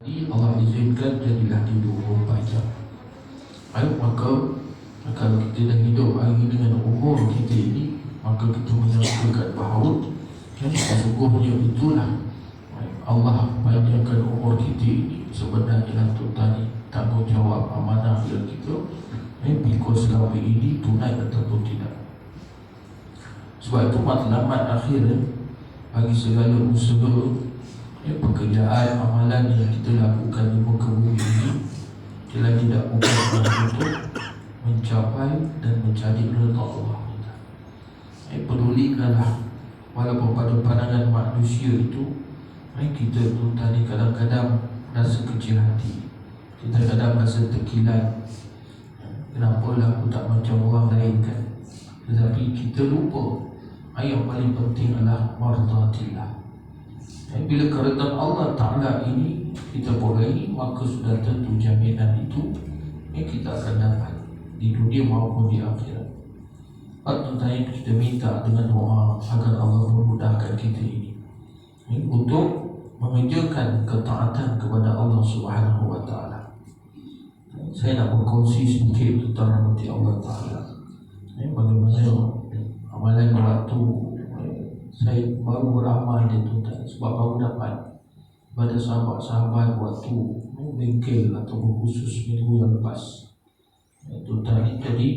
Jadi Allah izinkan jadilah tidur 24 jam. Maka kalau kita dah hidup hari ini dengan umur kita ini, maka kita menyangkakan bahawa sesungguhnya itulah Allah panjangkan umur kita ini. Sebenarnya Tuhan tanggungjawab amanah yang kita pikul selama ini tunai ataupun tidak. Sebab itu matlamat akhir bagi segala usaha pekerjaan, amalan yang kita lakukan di muka bumi ini, kita tidak bukan untuk mencapai dan mencari redha Allah. Pedulikanlah, walaupun pada pandangan manusia itu kita tu tadi kadang-kadang rasa kecil hati, kita kadang rasa terkilan, kenapalah aku tak macam orang lain kan. Tetapi kita lupa yang paling penting adalah mardatillah. Bila keredaan Allah Ta'ala ini kita perangi, maka sudah tentu jaminan itu kita akan dapat di dunia maupun di akhirat. Waktu tadi kita minta dengan doa agar Allah memudahkan kita ini untuk mengerjakan ketaatan kepada Allah Subhanahu Wa Ta'ala. Saya nak berkongsi sedikit tentang nanti Allah Ta'ala, bagaimana amalan waktu saya baru beramal dia tuan, sebab baru dapat pada sahabat-sahabat waktu bengkel atau khusus minggu yang lepas tuan. Jadi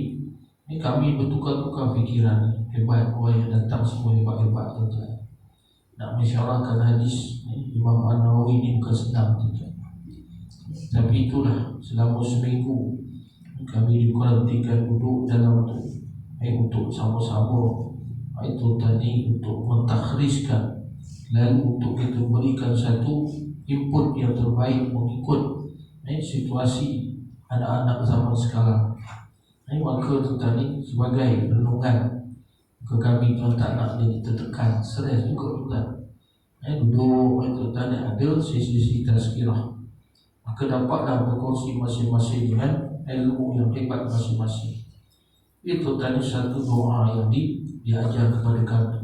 ini kami bertukar-tukar fikiran. Hebat orang yang datang semua hebat-hebat tuan. Nak mensyarahkan hadis Imam An-Nawawi ini bukan senang tuan. Tapi itulah, selama seminggu kami dikurantikan duduk dalam tu untuk sama-sama itu tadi untuk mentakhriskan, lalu untuk kita berikan satu input yang terbaik mengikut situasi anak-anak zaman sekarang. Maka itu tadi sebagai renungan ke kami tuan, tak nak jadi tertekan, stres juga tuan. Duduk itu tadi ada sesi-sesi tazkirah, maka dapatlah berkongsi masing-masing dengan ilmu yang hebat masing-masing. Itu tadi satu doa yang diajar kepada kami,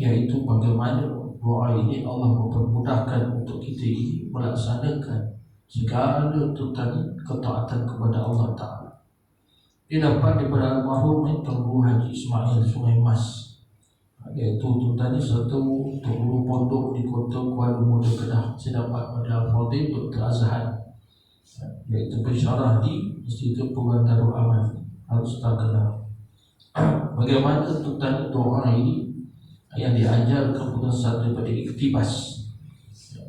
iaitu bagaimana doa ini Allah mempermudahkan untuk kita ini melaksanakan segala tuntutan ketaatan kepada Allah Ta'ala. Dia dapat daripada almarhum Tuanku Haji Ismail Sungai Mas, iaitu tuntutan satu guru pondok di kota Kuala Lumpur Kedah. Saya dapat pada Al-Fadhil Dr. Azhar, iaitu pensyarah di Institut Peguam Darul Aman Al-Ustaz. Bagaimana tuntutan doa ini yang diajarkan bukan satu daripada iktibas,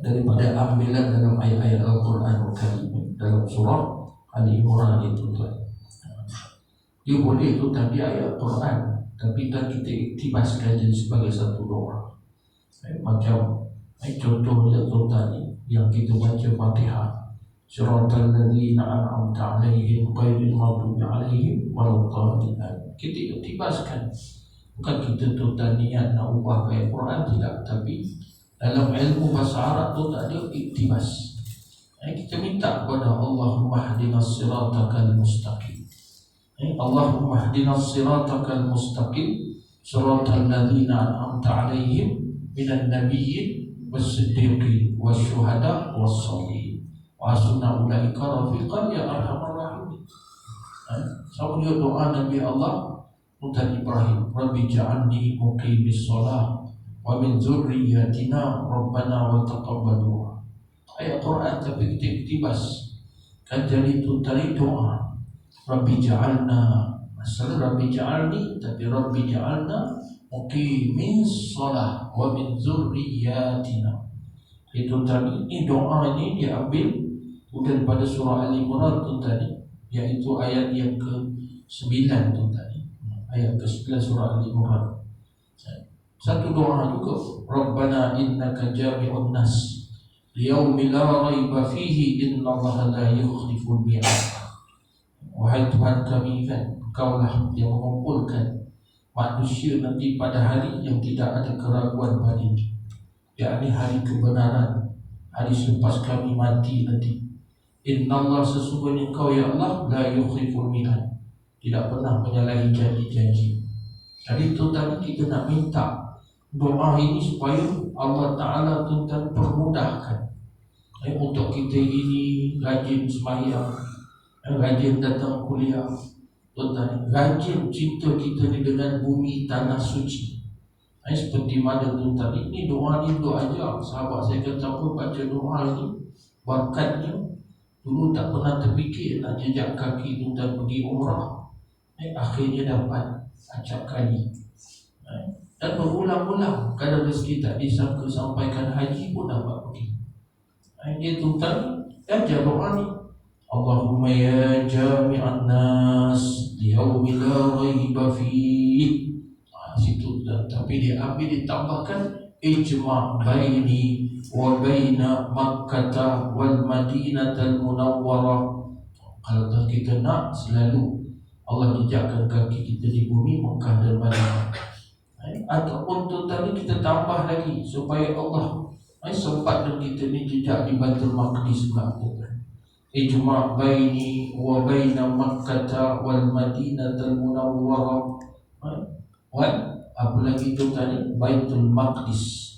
daripada ambilan dalam ayat-ayat Al-Quran Al-Karim dalam surah Ali Imran itu tuan. Dia boleh tuan di ayat Al-Quran, tapi tak kita iktibaskan jadi sebagai satu doa. Macam contohnya tuan yang kita baca Fatihah, Siratal ladzina an'amta 'alaihim ghairil maghdubi 'alaihim waladdallin. Kita iktibaskan, bukan kita tuan niat nak ubah ayat Quran, tidak, tapi dalam ilmu bahasa Arab tu tak ada iktibas. Kita minta kepada Allahumma hdinas siratal mustaqim. Allahumma hdinas siratal mustaqim siratal ladzina an'amta 'alaihim minan nabiyyin was-siddiqin wasyuhada was-shalihin wa hasuna ulaika rafiqan ya arhamar rahimin. Sama juga doa Nabi Allah Tuhan Ibrahim, Rabbi ja'alni muqimis shalah wa min dzurriyyatina rabbana wa taqabbal du'a. Ayat Quran tapi kita iktibas kan jadi Tuhan doa. Rabbi ja'alna, asal Rabbi ja'alni, tapi Rabbi ja'alna muqimis shalah wa min dzurriyyatina. Itu tadi, ini doa ini diambil daripada surah Al-Imran tu tadi, iaitu ayat yang ke-9 tu tadi, ayat ke-11 surah Al-Imran. Satu doa juga, Rabbana innaka jami'un nas liyawmi la raiba fihi innallaha la yukhliful mi'ad. Wahai Tuhan kami, kan Engkaulah yang mengumpulkan manusia nanti pada hari yang tidak ada keraguan padanya, yakni hari kebenaran, hari selepas kami mati nanti. Innallah, sesungguhnya Engkau ya Allah, la yukhliful mi'ad, tidak pernah menyalahi janji-janji. Jadi itu tadi kita nak minta doa ini supaya Allah Ta'ala Tuhan permudahkan Untuk kita ini rajin sembahyang, rajin datang kuliah, tuan-tuan, rajin cinta kita ni dengan bumi tanah suci. Seperti mana tuan-tuan, ini doa ni doa aja. Sahabat saya kata apa, baca doa ni berkatnya. Dulu tak pernah terfikir nak jejak kaki tuan-tuan pergi umrah, akhirnya dapat acap kali. Dan berulang-ulang, kalau rezeki tak disangka sampaikan haji pun dapat pergi. Dia tuan-tuan, ajar doa ni. Allahumma ya jami'an nas liyawmi la raiba fih. Situ dah. Tapi dia ambil ditambahkan ijma' baini wa baina Makkah wal Madinatal Munawwarah. Kalau kita nak selalu Allah jejakkan kaki kita di bumi Makkah dan Madinah. Ataupun tu tadi kita tambah lagi supaya Allah sempat dan kita ni jejak di Baitul Maqdis pula. Ijma' baini wa baina Makkah wal Madinatal Munawwarah. Apa lagi tu tadi? Baitul Maqdis.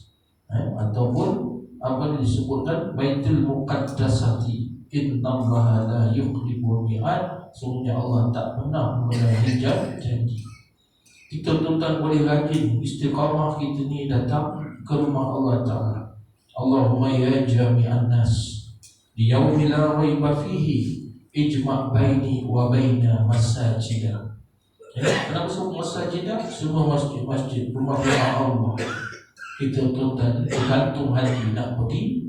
Ataupun apa yang disebutkan Baitul Muqaddasati. Innallaha la yukhliful mi'ad. Sungguhnya Allah tak pernah mengenai janji. Kita tuan-tuan boleh rajin istiqamah kita ni datang ke rumah Allah Ta'ala. Allahumma ya jami'an nas liyawmi la raiba fihi ijma' baini wa baina masajidah. Kenapa semua masajidah? Semua masjid-masjid, rumah-rumah Allah. Kita tuan-tuan tergantung hati nak pergi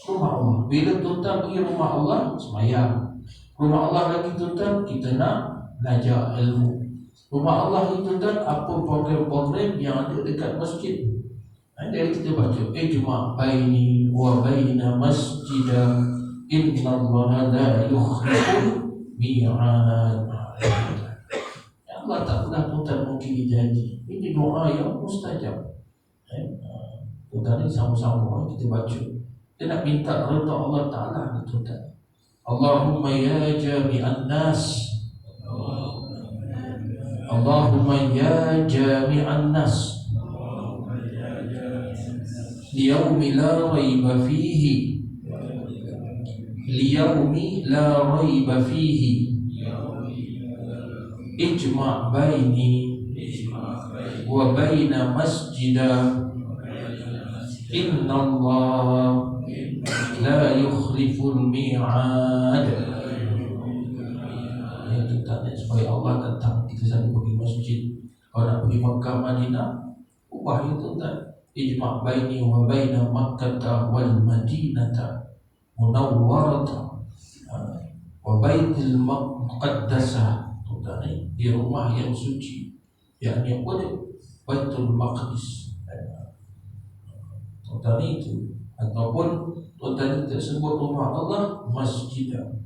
rumah Allah. Bila tuan-tuan pergi rumah Allah, sembahyang. Rumah Allah lagi tuan-tuan, kita nak belajar ilmu. Rumah Allah lagi tuan-tuan, apa program-program yang ada dekat masjid. Dari kita baca ijma' baini wa baina masjidah innallaha la yukhliful mi'ad. Allah tak pernah tuan-tuan mungkiri janji. Ini doa yang mustajab. Tuan-tuan ni sama-sama kita baca. Kita nak minta redha Allah Ta'ala ni tuan-tuan. Allahumma ya jami'an nas, Allahumma ya jami'an nas liyawmi la raiba fihi, liyawmi la raiba fihi ijma' baini wa baina masjidah innallaha la yukhliful mi'ad. Itu tanda supaya Allah datang kita selalu pergi masjid. Kalau nak pergi Makkah Madinah, ubah itu tanda ijma' baini wa baina Makkah wal Madinata Munawwarata wa baitil Muqaddasah. Di rumah yang suci, yakni Baitul Maqdis. Tadi itu, ataupun tadi tersebut rumah Allah masjidah,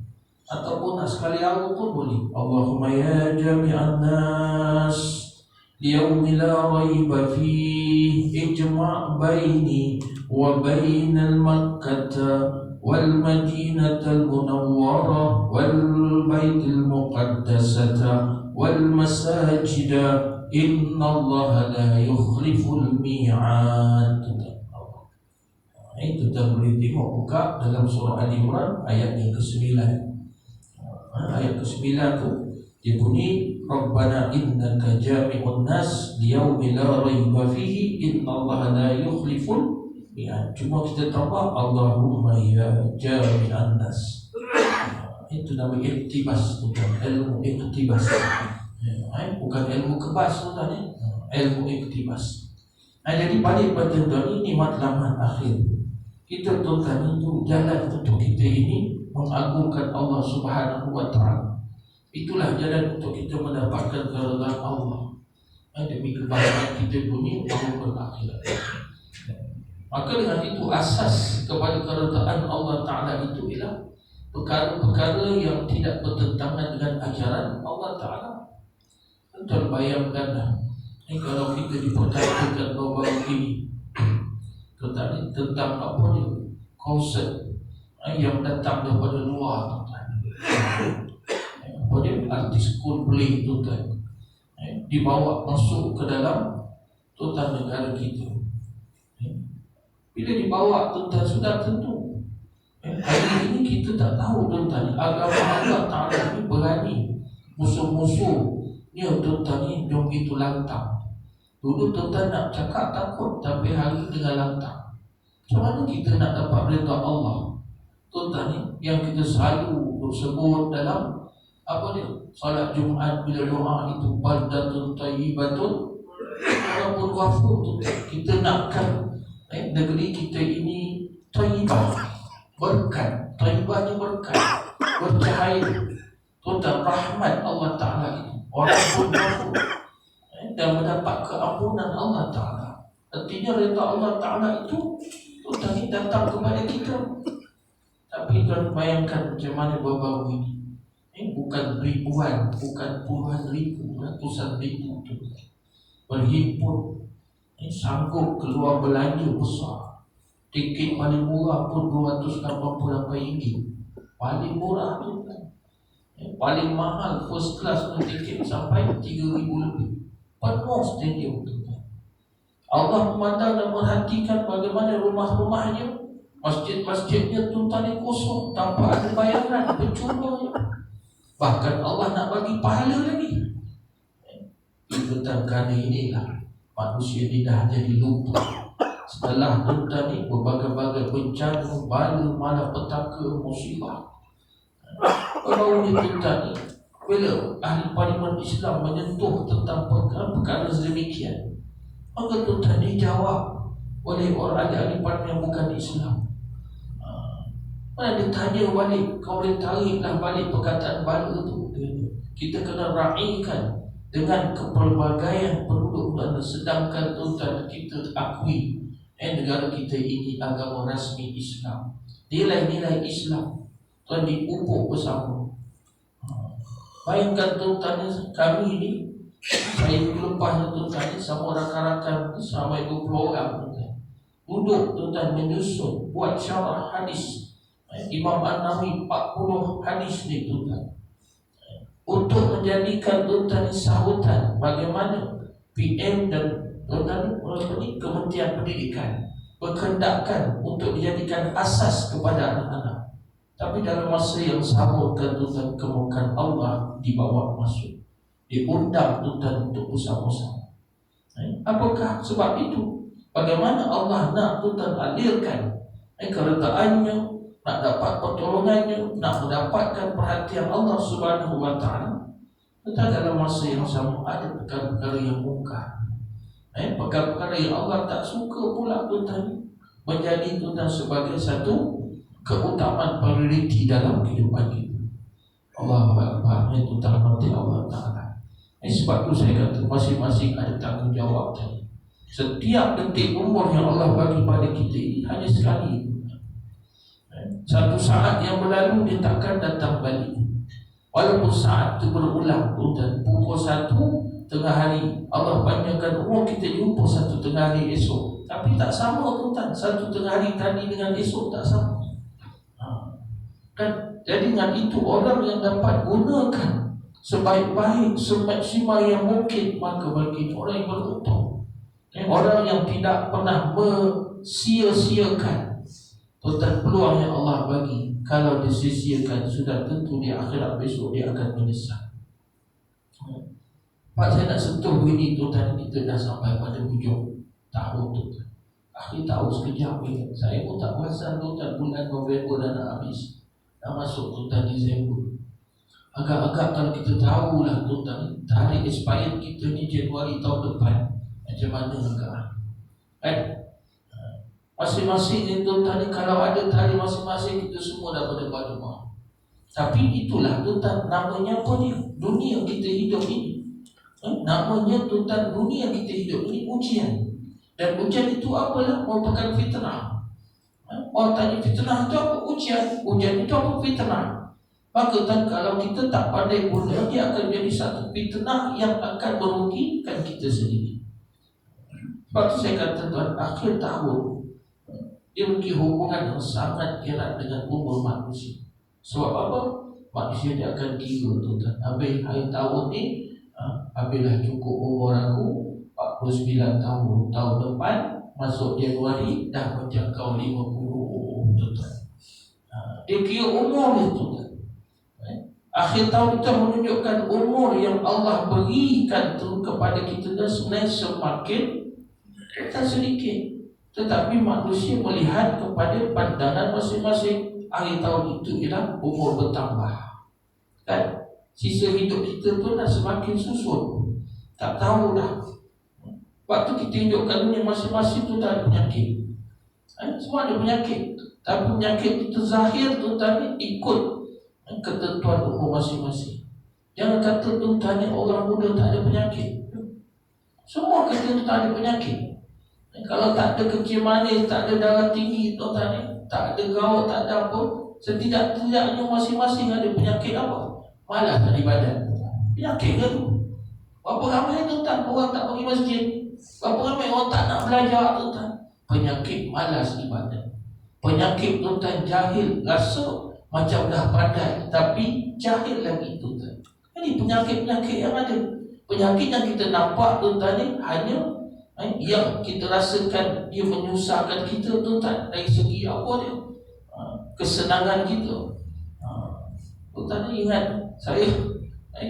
ataupun nak sekali awal pun boleh. Allahumma ya jami'an nas liyawmi la raiba fihi ijma' baini wa bainal Makkah wal Madinatal Munawwarah wal Baitul Muqaddasata wal Masajida innallaha la yukhliful mi'ad. Itu kita boleh tengok buka dalam surah Al-Imran ayat yang ke-9. Ayat ke-9 tu dia bunyi Rabbana innaka jami'un nas liyawmi la raiba fihi innallaha la yukhliful mi'ad. Cuma kita tambah Allahumma ya jami'an nas. Itu nama iktibas, bukan ilmu iktibas. Bukan ilmu kebas tuan-tuan, ilmu iktibas. Jadi balik pada tuan ini matlamat akhir. Kita tuan-tuan itu jalan untuk kita ini mengagungkan Allah Subhanahu wa Ta'ala. Itulah jalan untuk kita mendapatkan keridhaan Allah. Demi kebaikan kita bunyi maupun akhirat. Maka dengan itu asas kepada keridhaan Allah Ta'ala itu ialah perkara-perkara yang tidak bertentangan dengan ajaran Allah Ta'ala. Tuan bayangkanlah, kalau kita diperkatakan bahawa ini tentang apa dia, konsert yang datang daripada luar, apa dia, artis Coldplay tuan, dibawa masuk ke dalam tuan negara kita. Bila dibawa tuan sudah tentu Hari ini kita tak tahu tuan-tuan, agama Allah Ta'ala ini berani. Musuh-musuh ni tuan-tuan ni dia begitu lantang. Dulu tuan-tuan nak cakap takut, tapi hari ini dengan lantang. Macam mana kita nak dapat redha Allah? Tuan-tuan ni yang kita selalu sebut dalam apa dia? Salat Jumaat bila doa itu baldatun thayyibatun walaupun ghafur. Kita nakkan negeri kita ini thayyibah, berkat. Thayyibah ni berkat, bercahaya. Tuan-tuan, rahmat Allah Ta'ala itu walaupun ghafur, dan mendapat keampunan Allah Ta'ala. Artinya redha Allah Ta'ala itu tuan-tuan ni datang kepada kita. Tapi tuan bayangkan macam mana baru-baru ini. Bukan ribuan, bukan puluhan ribu, ratusan ribu tu berhimpun, sanggup keluar belanja besar. Tiket paling murah pun RM288. Paling murah tu kan. Paling mahal first class tu tiket sampai RM3,000 lebih. Penuh stadium tu kan. Allah memandang dan merhatikan bagaimana rumah-rumahnya, masjid-masjidnya tuan-tuan yang kosong tanpa ada bayaran, percuma. Bahkan Allah nak bagi pahala lagi. Tuan-tuan, kerana inilah manusia ni dah jadi lupa. Setelah tuan-tuan ni berbagai-bagai bencana, bala, malapetaka, musibah. Baru ni tuan-tuan ni, bila ahli parlimen Islam menyentuh tentang perkara sedemikian, maka tuan-tuan dijawab oleh orang ahli parlimen yang bukan Islam. Mana dia tanya balik, kau boleh tariklah balik perkataan bala tu. Kita kena raikan dengan kepelbagaian penduduk dan sedangkan tuan-tuan kita akui negara kita ini agama rasmi Islam. Nilai-nilai Islam tuan dipupuk bersama. Bayangkan tuan-tuan kami ni, saya minggu lepas tuan-tuan sama rakan-rakan sampai 20 orang tuan-tuan. Duduk tuan-tuan menyusun, buat syarah hadis Imam An-Nawawi 40 hadis ni tuan-tuan, untuk menjadikan tuan-tuan sahutan bagaimana PM dan tuan-tuan Kementerian Pendidikan berkendakkan untuk dijadikan asas kepada anak-anak. Tapi dalam masa yang sama tuan-tuan kemukan Allah dibawa masuk, diundang tuan-tuan untuk bersama-sama. Apakah sebab itu? Bagaimana Allah nak tuan-tuan alirkan keretaannya, nak dapat pertolongannya, nak mendapatkan perhatian Allah Subhanahu wa Ta'ala. Tetapi dalam masa yang sama ada perkara-perkara yang mungkar, perkara-perkara yang Allah tak suka pula tuan-tuan menjadi tuan-tuan sebagai satu keutamaan prioriti dalam kehidupan kita. Allahu Akbar. Tuan-tuan rahmati Allah Ta'ala. Sebab tu saya kata masing-masing ada tanggungjawab tadi. Setiap detik umur yang Allah bagi pada kita ini hanya sekali. Satu saat yang berlalu dia takkan datang balik. Walaupun saat itu berulang, dan pukul 1 tengah hari Allah panjangkan umur kita jumpa 1 tengah hari esok. Tapi tak sama tuan, 1 tengah hari tadi dengan esok tak sama. Kan? Jadi dengan itu orang yang dapat gunakan sebaik-baik, semaksimal yang mungkin, maka bagi orang yang beruntung. Orang yang tidak pernah sia-siakan tuan peluang yang Allah bagi. Kalau disia-siakan, sudah tentu di akhirat besok dia akan menyesal. Pak, saya nak sentuh ini tuan, kita dah sampai pada hujung tahun tuan. Akhir tahun sekejap ni. Saya pun tak perasan tuan, bulan November dah nak habis, dah masuk tuan Disember. Agak-agak kalau kita tahulah tuan, tarikh expired kita ni Januari tahun depan, macam mana agak kan? Masing-masing itu tadi, kalau ada tadi masing-masing kita semua dah pada rumah. Tapi itulah tuan, namanya apa ni? Dunia kita hidup ini. Namanya tuan, dunia kita hidup ini ujian. Dan ujian itu apalah? Merupakan fitnah. Orang tanya fitnah itu apa? Ujian. Ujian itu apa? Fitnah. Maka tuan, kalau kita tak pandai guna, dia akan jadi satu fitnah yang akan merugikan kita sendiri. Sebab itu saya kata tuan, akhir tahun dia memiliki hubungan yang sangat erat dengan umur manusia. Sebab apa? Manusia dia akan kira tuan. Habis hari tahun ni, habislah cukup umur aku 49 tahun. Tahun depan masuk Januari dah menjangkau 50 tuan. Dia kira umur dia tuan. Akhir tahun itu menunjukkan umur yang Allah berikan tu kepada kita dan sebenarnya semakin kita sedikit. Tetapi manusia melihat kepada pandangan masing-masing. Akhir tahun itu ialah umur bertambah. Kan? Sisa hidup kita pun dah semakin susun. Tak tahu dah. Waktu kita hidup kat dunia masing-masing tu tak ada penyakit. Semua ada penyakit. Tapi penyakit itu terzahir tu tadi ikut ketentuan umur masing-masing. Jangan kata tu tadi orang muda tak ada penyakit. Semua kata tu tak ada penyakit. Kalau tak ada kencing manis, tak ada darah tinggi, tak ada gaut, tak ada apa, setidak-tidaknya masing-masing ada penyakit apa? Malas tak ibadat. Penyakit ke tu? Berapa ramai tuan orang tak pergi masjid? Berapa ramai orang tak nak belajar tuan? Penyakit malas ibadat. Penyakit tuan jahil, rasa macam dah pandai tapi jahil lagi tuan. Ini penyakit-penyakit yang ada. Penyakit yang kita nampak tuan ni hanya yang kita rasakan dia menyusahkan kita tuan dari segi apa dia? Kesenangan kita. Tuan ni ingat saya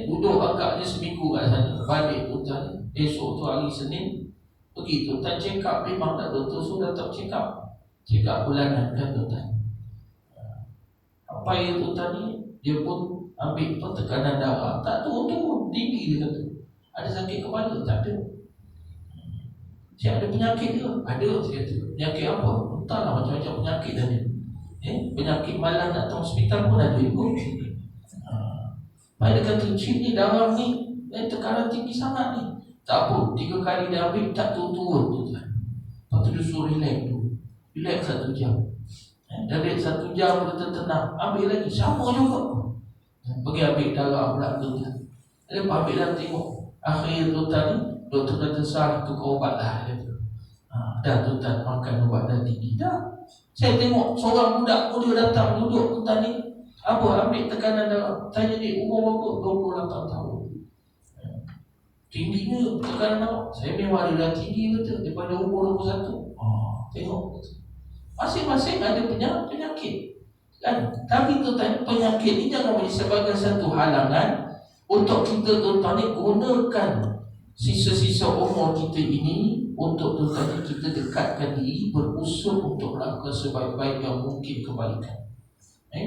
duduk agaknya seminggu kat sana, balik tuan, esok tu hari Senin pergi tuan check up, memang tak doktor sudah tak check up bulanan kan tuan. Apa yang tuan ni dia pun ambil tekanan darah tak turun tinggi dia kata. Ada sakit kepala tak ada. Saya ada penyakit ke? Ada, saya kata. Penyakit apa? Entahlah macam-macam penyakit dah ni. Penyakit malam nak datang hospital pun ada ikut. Dia kata, cik ni darah ni tekanan tinggi sangat ni. Tak apa, 3 kali dia ambil tak turun tu kan. Lepas tu dia suruh relax tu. Relax 1 jam. Dari 1 jam dia tertenang. Ambil lagi, sama juga. Pergi ambil darah pula tu kan. Dia ambil dah tengok. Akhir tu tadi doktor kata salah tukar ubat lah dia tu. Dah tuan makan ubat dah tinggi dah. Saya tengok seorang budak muda datang duduk tuan ni. Apa ambil tekanan darah. Tanya dia umur berapa? 28 tahun. Tingginya tekanan darah. Saya memang ada dah tinggi kata daripada umur 21. Tengok masing-masing ada penyakit kan. Tapi tuan penyakit ni jangan menjadi sebagai satu halangan untuk kita tuan ni gunakan sisa-sisa umur kita ini untuk tuan kita dekatkan diri, berusaha untuk melakukan sebaik-baik yang mungkin kebaikan.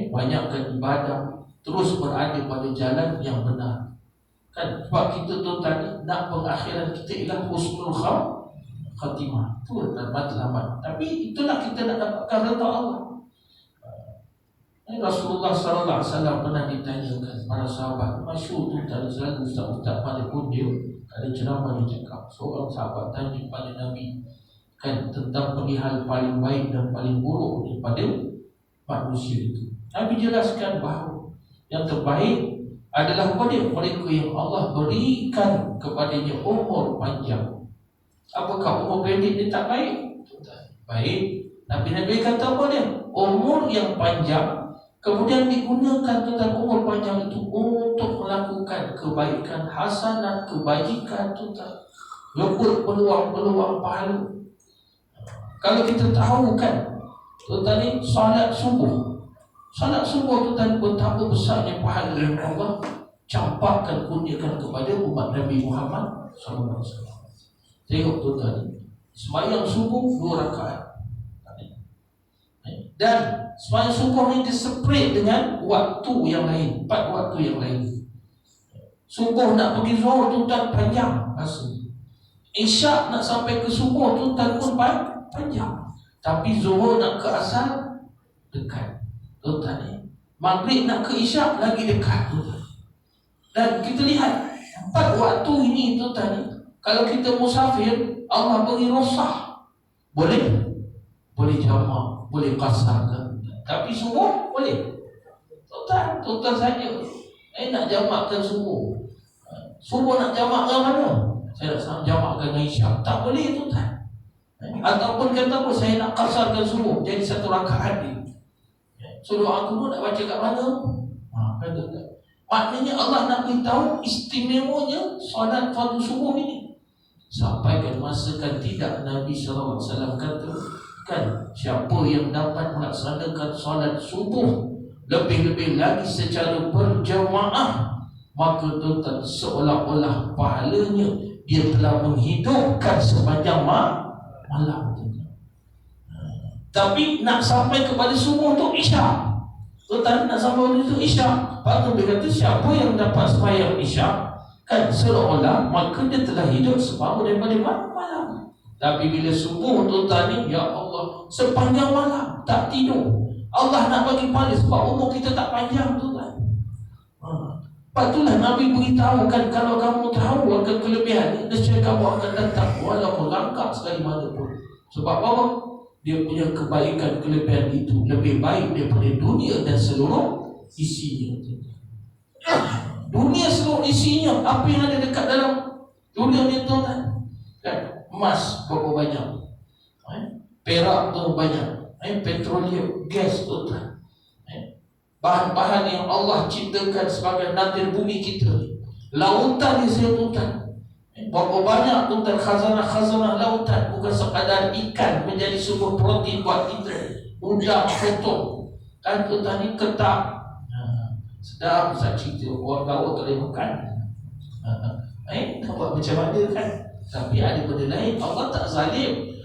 Banyakkan ibadah, terus berada pada jalan yang benar. Kan sebab kita tuan nak pengakhiran kita ialah husnul khatimah. Itu matlamat. Tapi itulah kita nak dapatkan redha Allah. Rasulullah sallallahu alaihi wasallam pernah ditanyakan para sahabat, masyhur tu tadi selalu ustaz-ustaz pada pun dia ada ceramah dia cakap. Seorang sahabat tanya kepada Nabi kan tentang perihal paling baik dan paling buruk daripada manusia itu. Nabi jelaskan bahawa yang terbaik adalah mereka yang Allah berikan kepadanya umur panjang. Apakah umur pendek dia tak baik? Baik. Nabi kata apa dia? Umur yang panjang kemudian digunakan tentang umur panjang itu untuk melakukan kebaikan, hasanat, kebajikan tuan. Rebut peluang-peluang pahala. Kalau kita tahu kan tuan ni solat subuh. Solat subuh tuan betapa besarnya pahala yang Allah campakkan kurniakan kepada umat Nabi Muhammad sallallahu alaihi wasallam. Tengok tuan sembahyang subuh 2 rakaat. Dan sembahyang subuh ni diseprit dengan waktu yang lain, 4 waktu yang lain. Subuh nak pergi zuhur tuan panjang masa. Isyak nak sampai ke subuh tuan pun panjang. Tapi zuhur nak ke asar dekat. Tuan ni maghrib nak ke isyak lagi dekat tuan. Dan kita lihat 4 waktu ini tuan ni, kalau kita musafir Allah bagi rukhsah. Boleh jamak, boleh qasar kan. Tapi subuh boleh. Tuan saja. Nak jamakkan subuh. Subuh nak jamakkan mana? Saya nak jamakkan dengan isyak. Tak boleh tuan. Ataupun kata apa, saya nak qasarkan subuh jadi 1 rakaat ni. So doa aku nak baca kat mana? Kata tak. Maknanya Allah nak beritahu istimewanya solat fardu subuh ini. Sampai kan masa kan tidak Nabi SAW kata kan siapa yang dapat melaksanakan solat subuh lebih-lebih lagi secara berjamaah, maka tuan-tuan seolah-olah pahalanya dia telah menghidupkan sepanjang malam. Tapi nak sampai kepada subuh tu isyak. Tuan-tuan nak sampai itu isyak. Patut dia kata siapa yang dapat sembahyang isyak, kan seolah-olah maka dia telah hidup separuh daripada malam. Tapi bila subuh tuan-tuan ni, ya Allah, sepanjang malam tak tidur. Allah nak bagi pahala sebab umur kita tak panjang tuan-tuan. Patutlah Nabi beritahu kan, kalau kamu tahu akan kelebihan ni, nescaya kamu akan datang walaupun langkah sekali mana pun. Sebab apa? Dia punya kebaikan kelebihan itu lebih baik daripada dunia dan seluruh isinya. Dunia seluruh isinya, apa yang ada dekat dalam dunia ni tuan-tuan? Kan? Emas berapa banyak? Perak tu banyak. Petroleum, gas tuan-tuan. Bahan-bahan yang Allah ciptakan sebagai nadir bumi kita. Lautan ni saya tuan-tuan. Berapa banyak tuan-tuan khazanah-khazanah lautan. Bukan sekadar ikan menjadi sumber protein buat kita. Udang, potong. Kan tuan-tuan ni ketak. Sedap saya cerita. Orang kau tak boleh makan. Nampak macam mana kan. Tapi ada benda lain. Allah tak zalim.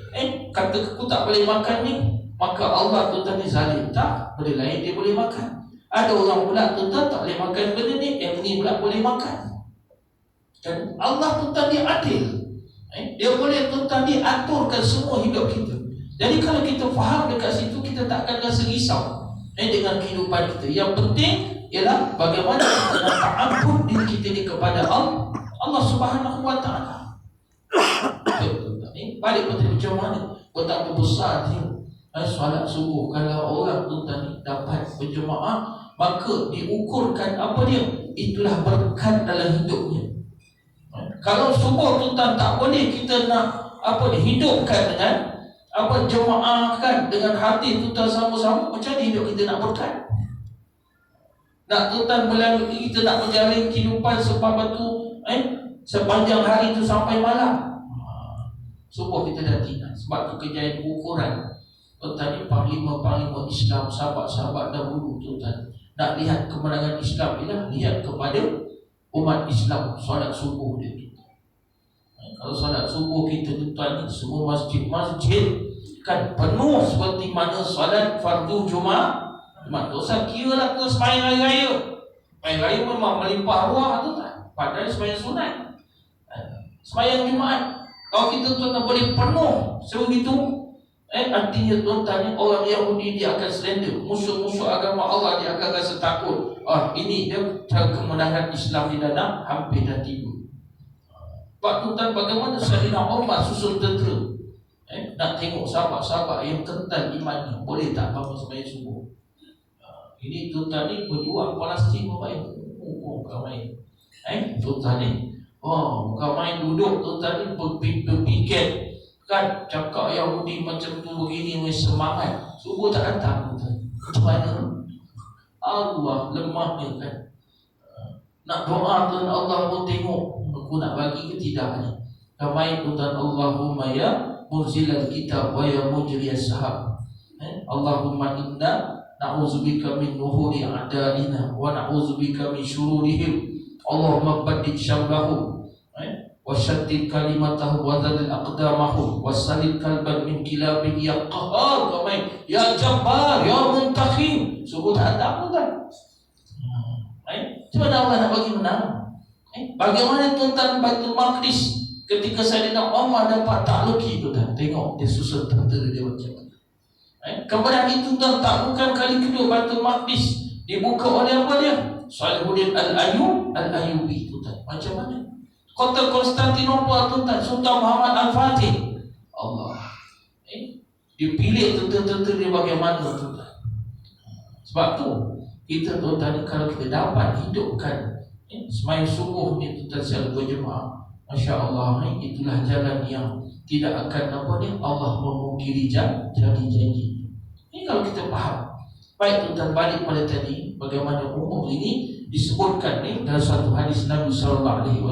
Kata aku tak boleh makan ni, maka Allah tuan-tuan ni zalim. Tak, benda lain dia boleh makan. Ada orang pula tuan-tuan tak boleh makan benda ni, yang ni pula boleh makan. Dan Allah tuan-tuan dia adil. Dia boleh tuan-tuan dia aturkan semua hidup kita. Jadi kalau kita faham dekat situ, kita tak akan rasa risau dengan kehidupan kita. Yang penting ialah bagaimana kita nak ta'abbud diri kita ni kepada Allah Subhanahu wa ta'ala. Balik pada macam mana betapa besar dia solat subuh. Kalau orang tuan-tuan ni dapat berjemaah, maka diukurkan apa dia, itulah berkat dalam hidupnya. Kalau subuh tuan-tuan tak boleh kita nak apa dia, hidupkan dengan apa, jemaah kan, dengan hati tuan-tuan sama-sama, macam mana hidup kita nak berkat? Nak tuan-tuan melalui kita nak menjalin kehidupan sebab tu sepanjang hari tu sampai malam. Subuh kita dah tinggal. Sebab tu kejayaan ukuran tuan-tuan ni, panglima-panglima Islam, sahabat-sahabat dahulu tuan-tuan, nak lihat kemenangan Islam ialah lihat kepada umat Islam solat subuh dia. Kalau solat subuh kita tuan-tuan ni, semua masjid-masjid kan penuh seperti mana solat fardu Jumaat. Dosa kira lah tu sembahyang hari raya. Sembahyang raya memang melimpah ruah tuan-tuan, padahal sembahyang sunat. Sembahyang Jumaat, kalau kita tuan-tuan boleh penuh sebegitu, artinya tuan-tuan ni, orang Yahudi dia akan surrender. Musuh-musuh agama Allah dia akan rasa takut. Ini dia cara kemenangan Islam di dalam hampir dah tiba. Sebab tuan-tuan bagaimana Sayyidina Umar susun tentera, nak tengok sahabat-sahabat yang kental imannya boleh tak bangun sembahyang subuh. Ini tuan-tuan ni berjuang Palestin baik. Bukan main. Tuan-tuan ni, bukan main duduk tuan-tuan ni berfikir kan, cakap Yahudi macam tu begini, semangat. Subuh tak datang tuan-tuan. Macam mana? Allah lemahnya kan. Nak doa tuan, Allah pun tengok aku nak bagi ke tidak ni. Ramai tuan-tuan, Allahumma ya munzilal kitab wa ya mujriyas sahab. Allahumma inna na'udzubika min nuhuri a'daina wa na'udzubika min syururihim. Allahumma baddid syamlahum wa syaddid kalimatahum wa dhalil aqdamahum wa salil kalban min kilabin ya qahar ya jabbar ya muntaqim. Subuh tak ada pun kan. Cuma Allah nak bagi menang. Bagaimana tuan-tuan Baitul Maqdis ketika Sayyidina Umar dapat takluki tuan-tuan, tengok dia susun tentera dia macam mana. Kemudian itu tuan, tak bukan kali kedua Baitul Maqdis dibuka oleh apa dia? Salahuddin Al-Ayyubi tuan-tuan. Macam mana? Kota Konstantinopel tuan-tuan, Sultan Muhammad Al-Fatih. Allah dipilih tentera-tentera dia bagaimana tuan-tuan. Sebab tu kita tuan-tuan, kalau kita dapat hidupkan sembahyang subuh ni tuan-tuan secara berjemaah, Masya-Allah, itulah jalan yang tidak akan Allah memungkiri janji-janji. Ini kalau kita faham. Baik tuan-tuan, balik pada tadi, bagaimana umur ini disebutkan dalam satu hadis Nabi SAW.